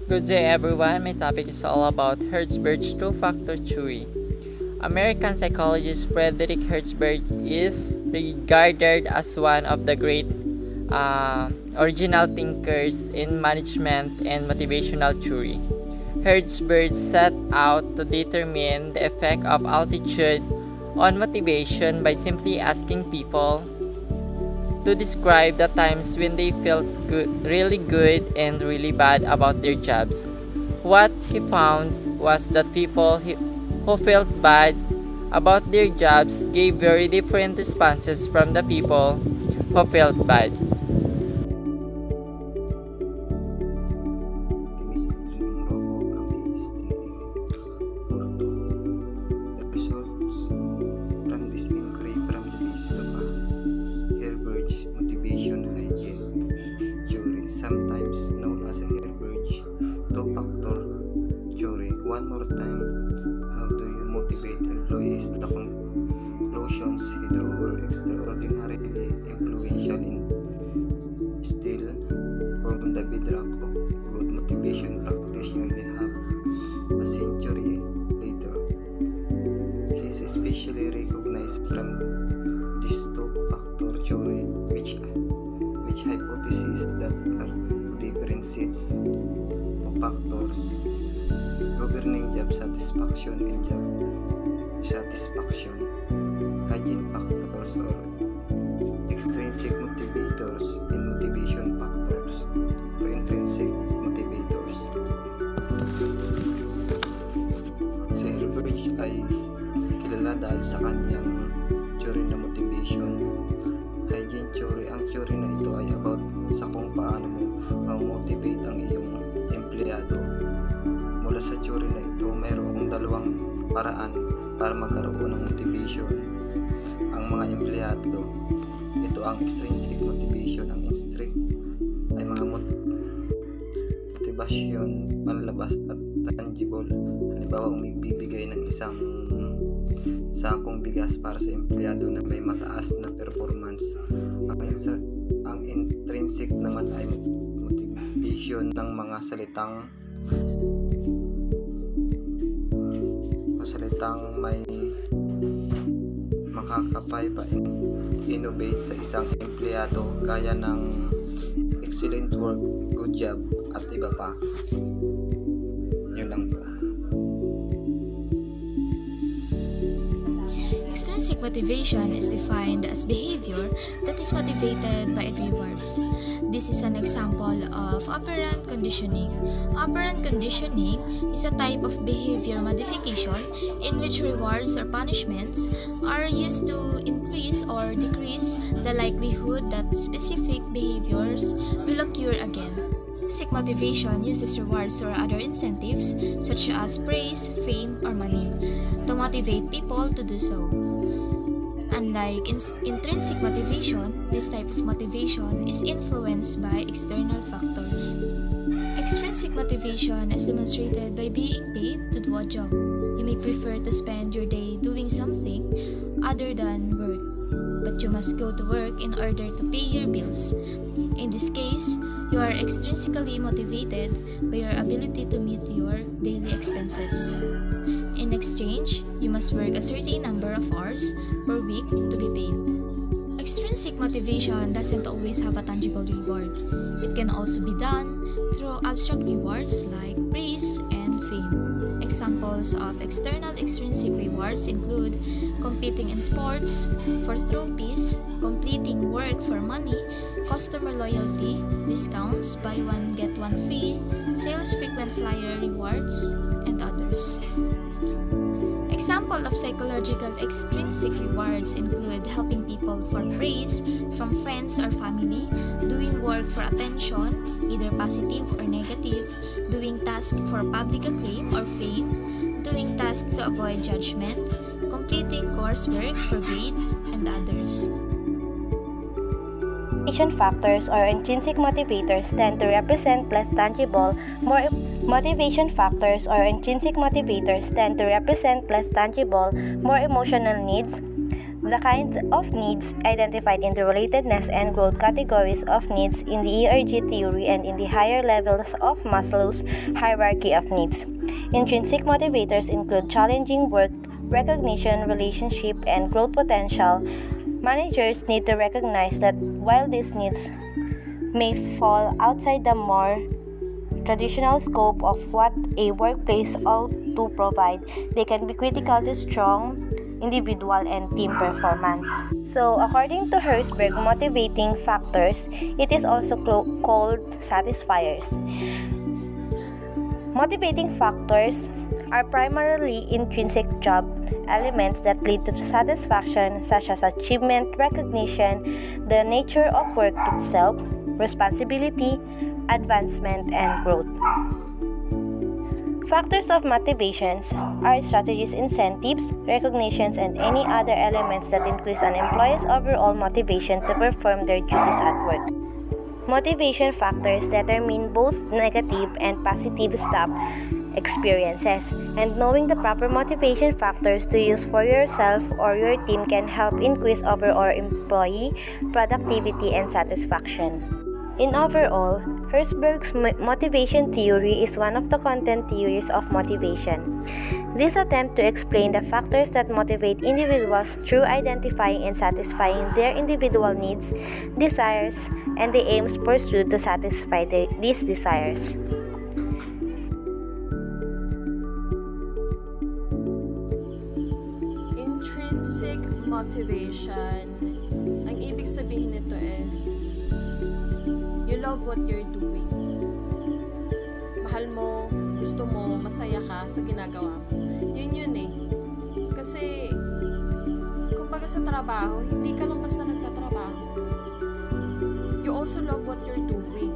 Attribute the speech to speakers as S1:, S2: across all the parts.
S1: Good day everyone, my topic is all about Herzberg's two-factor theory. American psychologist Frederick Herzberg is regarded as one of the great original thinkers in management and motivational theory. Herzberg set out to determine the effect of altitude on motivation by simply asking people to describe the times when they felt really good and really bad about their jobs. What he found was that people who felt bad about their jobs gave very different responses from the people who felt bad.
S2: Sometimes known as a Herzberg two-factor theory. One more time, how do you motivate employees? The conclusions he drew were extraordinarily influential in still form the bedrock of good motivation practice nearly half a century later. He is especially recognized from this two-factor theory, which hypothesis that are different sets of factors governing job satisfaction and job satisfaction, hygiene factors or extrinsic motivators and motivation factors or intrinsic motivators. Si Herzberg ay kilala dahil sa kanyang theory na motivation hygiene theory. Ang theory na ito ay about sa kung paano mo ma-motivate ang iyong empleyado. Mula sa theory na ito, mayroong dalawang paraan para magkaroon ng motivation ang mga empleyado. Ito ang extrinsic motivation. Ang intrinsic ay mga motivation panlabas at tangible. Halimbawa, magbibigay ng isang sakong bigas para sa empleyado na may mataas na performance. Ang intrinsic naman ay motivation ng mga salitang may makakapay pa innovate sa isang empleyado gaya ng excellent work, good job at iba pa. Yun lang po.
S3: Extrinsic motivation is defined as behavior that is motivated by rewards. This is an example of operant conditioning. Operant conditioning is a type of behavior modification in which rewards or punishments are used to increase or decrease the likelihood that specific behaviors will occur again. Intrinsic motivation uses rewards or other incentives such as praise, fame, or money to motivate people to do so. Unlike intrinsic motivation, this type of motivation is influenced by external factors. Extrinsic motivation is demonstrated by being paid to do a job. You may prefer to spend your day doing something other than work, but you must go to work in order to pay your bills. In this case, you are extrinsically motivated by your ability to meet your daily expenses. In exchange, you must work a certain number of hours per week to be paid. Extrinsic motivation doesn't always have a tangible reward. It can also be done through abstract rewards like praise and fame. Examples of external extrinsic rewards include competing in sports for trophies, completing work for money, customer loyalty, discounts, buy one get one free, sales frequent flyer rewards, and others. Example of psychological extrinsic rewards include helping people for praise from friends or family, doing work for attention, either positive or negative, doing tasks for public acclaim or fame, doing tasks to avoid judgment, completing coursework for grades, and others.
S4: Motivation factors or intrinsic motivators tend to represent less tangible, more emotional needs The kinds of needs identified in the relatedness and growth categories of needs in the ERG theory and in the higher levels of Maslow's hierarchy of needs. Intrinsic motivators include challenging work, recognition, relationship, and growth potential. Managers need to recognize that while these needs may fall outside the more traditional scope of what a workplace ought to provide, they can be critical to strong individual and team performance. So, according to Herzberg, motivating factors, it is also called satisfiers. Motivating factors are primarily intrinsic job elements that lead to satisfaction, such as achievement, recognition, the nature of work itself, responsibility, advancement, and growth. Factors of motivations are strategies, incentives, recognitions, and any other elements that increase an employee's overall motivation to perform their duties at work. Motivation factors determine both negative and positive staff experiences, and knowing the proper motivation factors to use for yourself or your team can help increase overall employee productivity and satisfaction. In overall, Herzberg's motivation theory is one of the content theories of motivation. This attempt to explain the factors that motivate individuals through identifying and satisfying their individual needs, desires, and the aims pursued to satisfy these desires.
S5: Intrinsic motivation, ang ibig sabihin nito is you love what you're doing. Mahal mo, gusto mo, masaya ka sa ginagawa mo. Yun eh. Kasi, kumbaga sa trabaho, hindi ka lang basta nagtatrabaho. You also love what you're doing.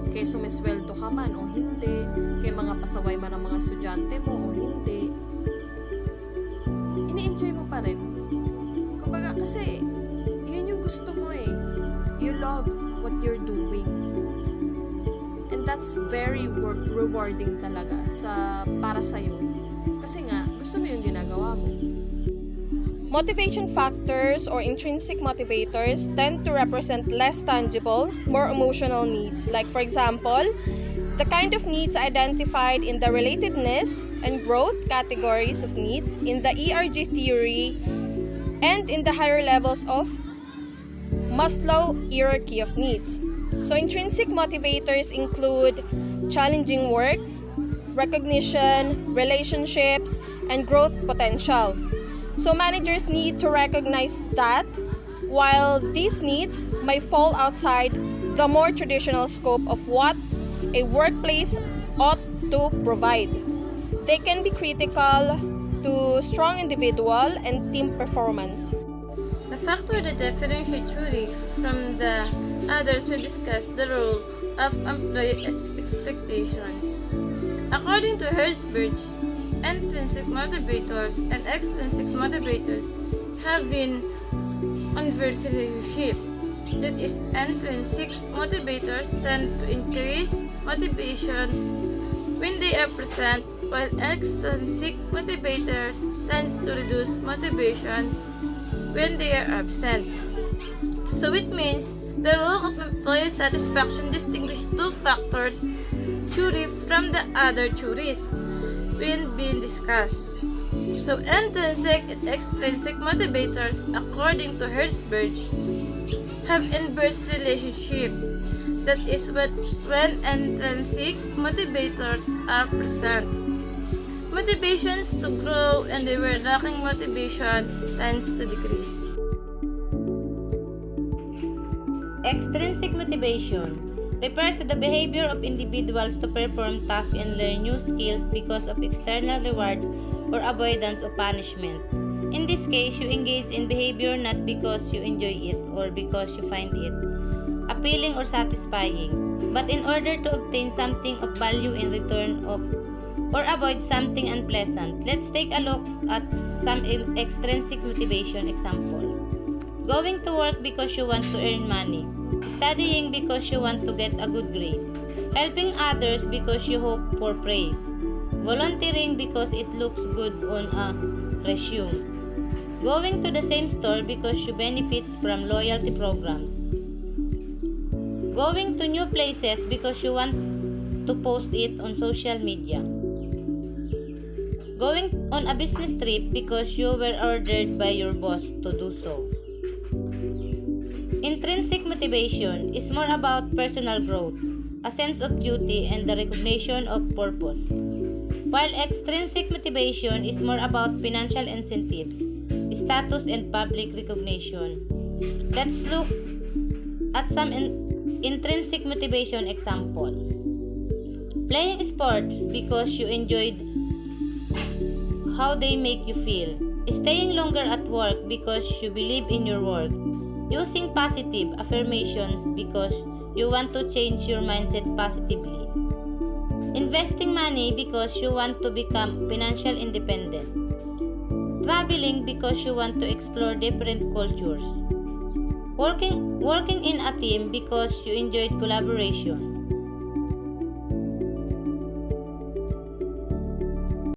S5: Kaya sumisweldo ka man o hindi, kaya mga pasaway man ang mga estudyante mo o hindi, ini-enjoy mo pa rin. Kumbaga kasi, yun yung gusto mo eh. You love what you're doing. And that's very rewarding talaga para sa'yo. Kasi nga, gusto mo yung ginagawa mo. Motivation factors or intrinsic motivators tend to represent less tangible, more emotional needs. Like for example, the kind of needs identified in the relatedness and growth categories of needs in the ERG theory and in the higher levels of Maslow hierarchy of needs. So intrinsic motivators include challenging work, recognition, relationships, and growth potential. So managers need to recognize that while these needs may fall outside the more traditional scope of what a workplace ought to provide, they can be critical to strong individual and team performance.
S6: A factor that differentiates truly from the others will discuss the role of employee expectations. According to Herzberg, intrinsic motivators and extrinsic motivators have an inverse relationship. That is, intrinsic motivators tend to increase motivation when they are present, while extrinsic motivators tend to reduce motivation when they are absent. So it means the role of employee satisfaction distinguishes two factors theory from the other theories when being discussed. So intrinsic and extrinsic motivators, according to Herzberg, have inverse relationship. That is, when intrinsic motivators are present, motivations to grow, and they were lacking motivation tends to decrease.
S7: Extrinsic motivation refers to the behavior of individuals to perform tasks and learn new skills because of external rewards or avoidance of punishment. In this case, you engage in behavior not because you enjoy it or because you find it appealing or satisfying, but in order to obtain something of value in return of or avoid something unpleasant. Let's take a look at some extrinsic motivation examples. Going to work because you want to earn money. Studying because you want to get a good grade. Helping others because you hope for praise. Volunteering because it looks good on a resume. Going to the same store because you benefits from loyalty programs. Going to new places because you want to post it on social media. Going on a business trip because you were ordered by your boss to do so. Intrinsic motivation is more about personal growth, a sense of duty, and the recognition of purpose, while extrinsic motivation is more about financial incentives, status, and public recognition. Let's look at some intrinsic motivation example. Playing sports because you enjoyed how they make you feel. Staying longer at work because you believe in your work. Using positive affirmations because you want to change your mindset positively. Investing money because you want to become financial independent. Traveling because you want to explore different cultures. Working in a team because you enjoyed collaboration.